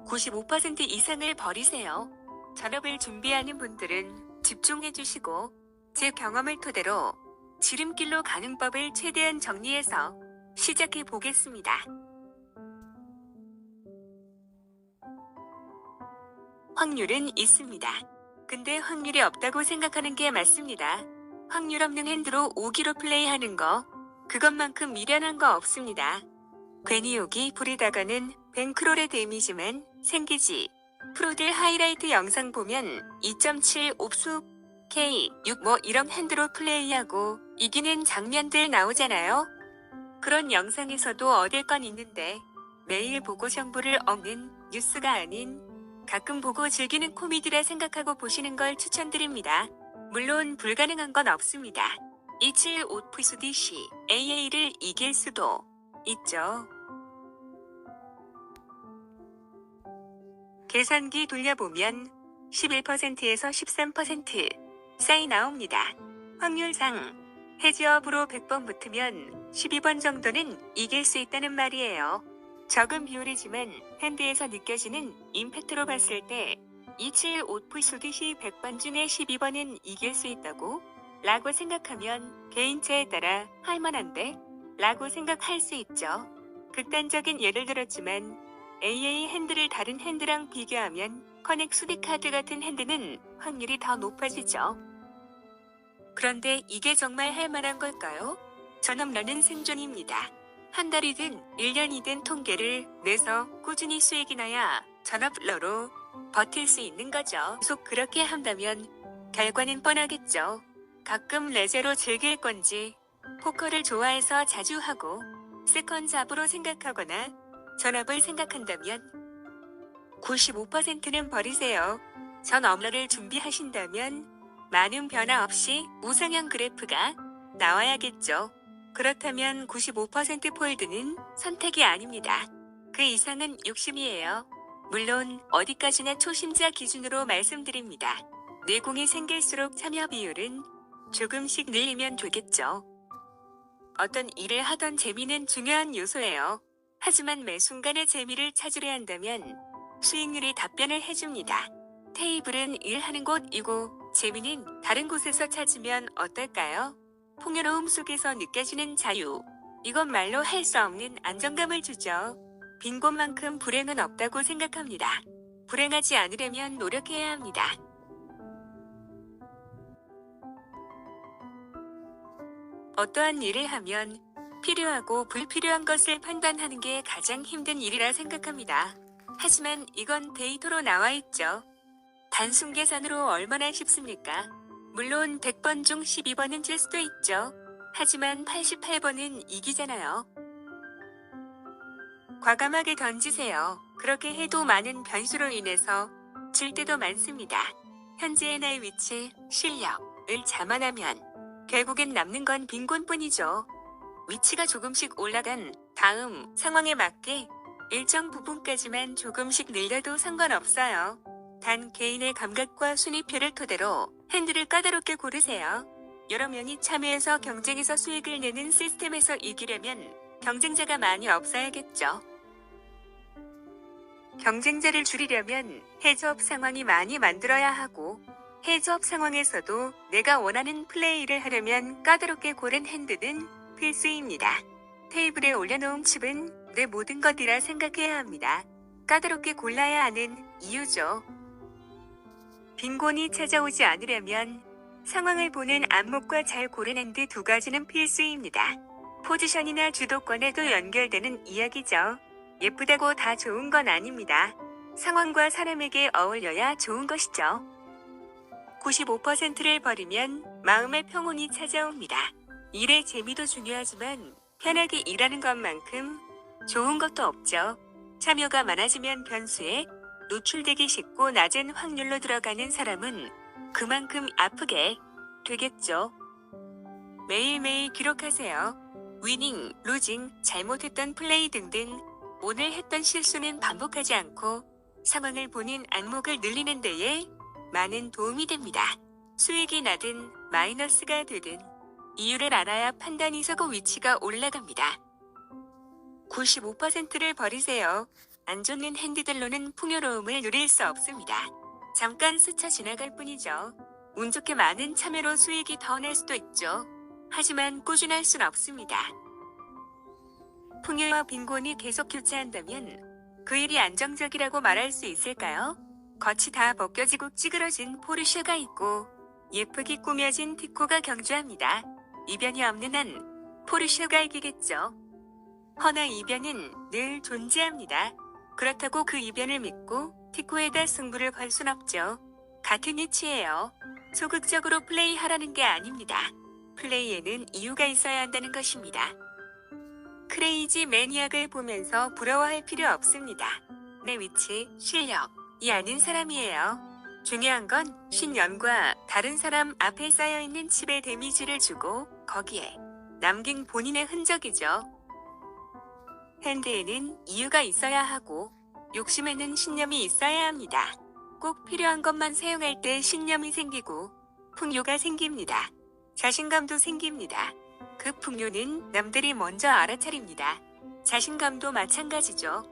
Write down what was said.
95% 이상을 버리세요. 전업을 준비하는 분들은 집중해 주시고 제 경험을 토대로 지름길로 가는 법을 최대한 정리해서 시작해 보겠습니다. 확률은 있습니다. 근데 확률이 없다고 생각하는 게 맞습니다. 확률 없는 핸드로 5기로 플레이하는 거, 그것만큼 미련한 거 없습니다. 괜히 여기 부리다가는 뱅크롤의 데미지만 생기지. 프로들 하이라이트 영상 보면 2.7 옵수 K 6 뭐 이런 핸드로 플레이하고 이기는 장면들 나오잖아요. 그런 영상에서도 얻을 건 있는데 매일 보고 정보를 얻는 뉴스가 아닌 가끔 보고 즐기는 코미디라 생각하고 보시는 걸 추천드립니다. 물론 불가능한 건 없습니다. 275 푸스디시 AA를 이길 수도 있죠. 계산기 돌려보면 11%에서 13% 사이 나옵니다. 확률상 해지업으로 100번 붙으면 12번 정도는 이길 수 있다는 말이에요. 적은 비율이지만 핸드에서 느껴지는 임팩트로 봤을 때 275 푸스디시 100번 중에 12번은 이길 수 있다고? 라고 생각하면 개인차에 따라 할만한데? 라고 생각할 수 있죠. 극단적인 예를 들었지만 AA 핸드를 다른 핸드랑 비교하면 커넥 수비카드 같은 핸드는 확률이 더 높아지죠. 그런데 이게 정말 할만한 걸까요? 전업러는 생존입니다. 한 달이든 1년이든 통계를 내서 꾸준히 수익이 나야 전업러로 버틸 수 있는 거죠. 계속 그렇게 한다면 결과는 뻔하겠죠. 가끔 레저로 즐길 건지 포커를 좋아해서 자주 하고 세컨 잡으로 생각하거나 전업을 생각한다면 95%는 버리세요. 전업러를 준비하신다면 많은 변화 없이 우상향 그래프가 나와야겠죠. 그렇다면 95% 폴드는 선택이 아닙니다. 그 이상은 욕심이에요. 물론 어디까지나 초심자 기준으로 말씀드립니다. 내공이 생길수록 참여 비율은 조금씩 늘리면 되겠죠. 어떤 일을 하던 재미는 중요한 요소예요. 하지만 매 순간의 재미를 찾으려 한다면 수익률이 답변을 해줍니다. 테이블은 일하는 곳이고 재미는 다른 곳에서 찾으면 어떨까요? 풍요로움 속에서 느껴지는 자유. 이건 말로 할 수 없는 안정감을 주죠. 빈 곳만큼 불행은 없다고 생각합니다. 불행하지 않으려면 노력해야 합니다. 어떠한 일을 하면 필요하고 불필요한 것을 판단하는 게 가장 힘든 일이라 생각합니다. 하지만 이건 데이터로 나와 있죠. 단순 계산으로 얼마나 쉽습니까? 물론 100번 중 12번은 질 수도 있죠. 하지만 88번은 이기잖아요. 과감하게 던지세요. 그렇게 해도 많은 변수로 인해서 질 때도 많습니다. 현재의 나의 위치, 실력을 자만하면 결국엔 남는 건 빈곤뿐이죠. 위치가 조금씩 올라간 다음 상황에 맞게 일정 부분까지만 조금씩 늘려도 상관없어요. 단 개인의 감각과 순위표를 토대로 핸들을 까다롭게 고르세요. 여러 명이 참여해서 경쟁에서 수익을 내는 시스템에서 이기려면 경쟁자가 많이 없어야겠죠. 경쟁자를 줄이려면 해저업 상황이 많이 만들어야 하고 해저업 상황에서도 내가 원하는 플레이를 하려면 까다롭게 고른 핸드는 필수입니다. 테이블에 올려놓은 칩은 내 모든 것이라 생각해야 합니다. 까다롭게 골라야 하는 이유죠. 빈곤이 찾아오지 않으려면 상황을 보는 안목과 잘 고른 핸드 두 가지는 필수입니다. 포지션이나 주도권에도 연결되는 이야기죠. 예쁘다고 다 좋은 건 아닙니다. 상황과 사람에게 어울려야 좋은 것이죠. 95%를 버리면 마음의 평온이 찾아옵니다. 일의 재미도 중요하지만 편하게 일하는 것만큼 좋은 것도 없죠. 참여가 많아지면 변수에 노출되기 쉽고 낮은 확률로 들어가는 사람은 그만큼 아프게 되겠죠. 매일매일 기록하세요. 위닝, 루징, 잘못했던 플레이 등등 오늘 했던 실수는 반복하지 않고 상황을 보는 안목을 늘리는 데에 많은 도움이 됩니다. 수익이 나든 마이너스가 되든 이유를 알아야 판단이 서고 위치가 올라갑니다. 95%를 버리세요. 안 좋는 핸디들로는 풍요로움을 누릴 수 없습니다. 잠깐 스쳐 지나갈 뿐이죠. 운 좋게 많은 참여로 수익이 더 날 수도 있죠. 하지만 꾸준할 순 없습니다. 풍요와 빈곤이 계속 교차한다면 그 일이 안정적이라고 말할 수 있을까요? 겉이 다 벗겨지고 찌그러진 포르쉐가 있고 예쁘게 꾸며진 티코가 경주합니다. 이변이 없는 한 포르쉐가 이기겠죠. 허나 이변은 늘 존재합니다. 그렇다고 그 이변을 믿고 티코에다 승부를 걸 순 없죠. 같은 이치예요. 소극적으로 플레이하라는 게 아닙니다. 플레이에는 이유가 있어야 한다는 것입니다. 크레이지 매니악을 보면서 부러워할 필요 없습니다. 내 위치, 실력이 아닌 사람이에요. 중요한 건 신연과 다른 사람 앞에 쌓여있는 칩에 데미지를 주고 거기에 남긴 본인의 흔적이죠. 핸드에는 이유가 있어야 하고 욕심에는 신념이 있어야 합니다. 꼭 필요한 것만 사용할 때 신념이 생기고 풍요가 생깁니다. 자신감도 생깁니다. 그 풍요는 남들이 먼저 알아차립니다. 자신감도 마찬가지죠.